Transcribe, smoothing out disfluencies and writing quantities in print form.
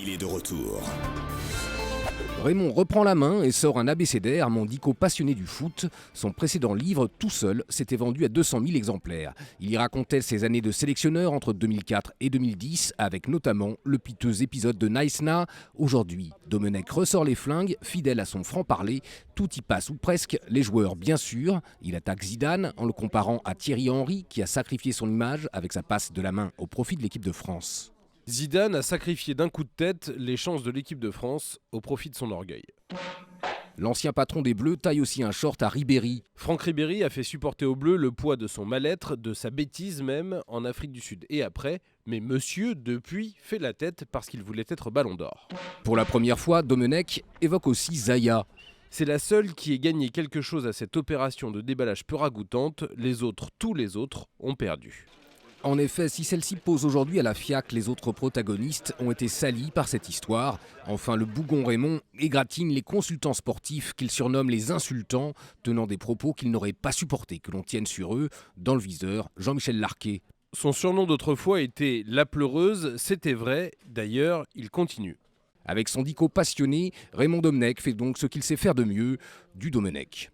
il est de retour. Raymond reprend la main et sort un abécédaire mondico passionné du foot. Son précédent livre, tout seul, s'était vendu à 200 000 exemplaires. Il y racontait ses années de sélectionneur entre 2004 et 2010, avec notamment le piteux épisode de Nice Na. Aujourd'hui, Domenech ressort les flingues, fidèle à son franc-parler. Tout y passe ou presque, les joueurs bien sûr. Il attaque Zidane en le comparant à Thierry Henry, qui a sacrifié son image avec sa passe de la main au profit de l'équipe de France. Zidane a sacrifié d'un coup de tête les chances de l'équipe de France au profit de son orgueil. L'ancien patron des Bleus taille aussi un short à Ribéry. Franck Ribéry a fait supporter aux Bleus le poids de son mal-être, de sa bêtise même, en Afrique du Sud et après. Mais monsieur, depuis, fait la tête parce qu'il voulait être ballon d'or. Pour la première fois, Domenech évoque aussi Zaya. C'est la seule qui ait gagné quelque chose à cette opération de déballage peu ragoûtante. Les autres, tous les autres, ont perdu. En effet, si celle-ci pose aujourd'hui à la FIAC, les autres protagonistes ont été salis par cette histoire. Enfin, le bougon Raymond égratigne les consultants sportifs qu'il surnomme les insultants, tenant des propos qu'il n'aurait pas supporté que l'on tienne sur eux. Dans le viseur, Jean-Michel Larquet. Son surnom d'autrefois était la pleureuse, c'était vrai. D'ailleurs, il continue. Avec son dico passionné, Raymond Domenech fait donc ce qu'il sait faire de mieux, du Domenech.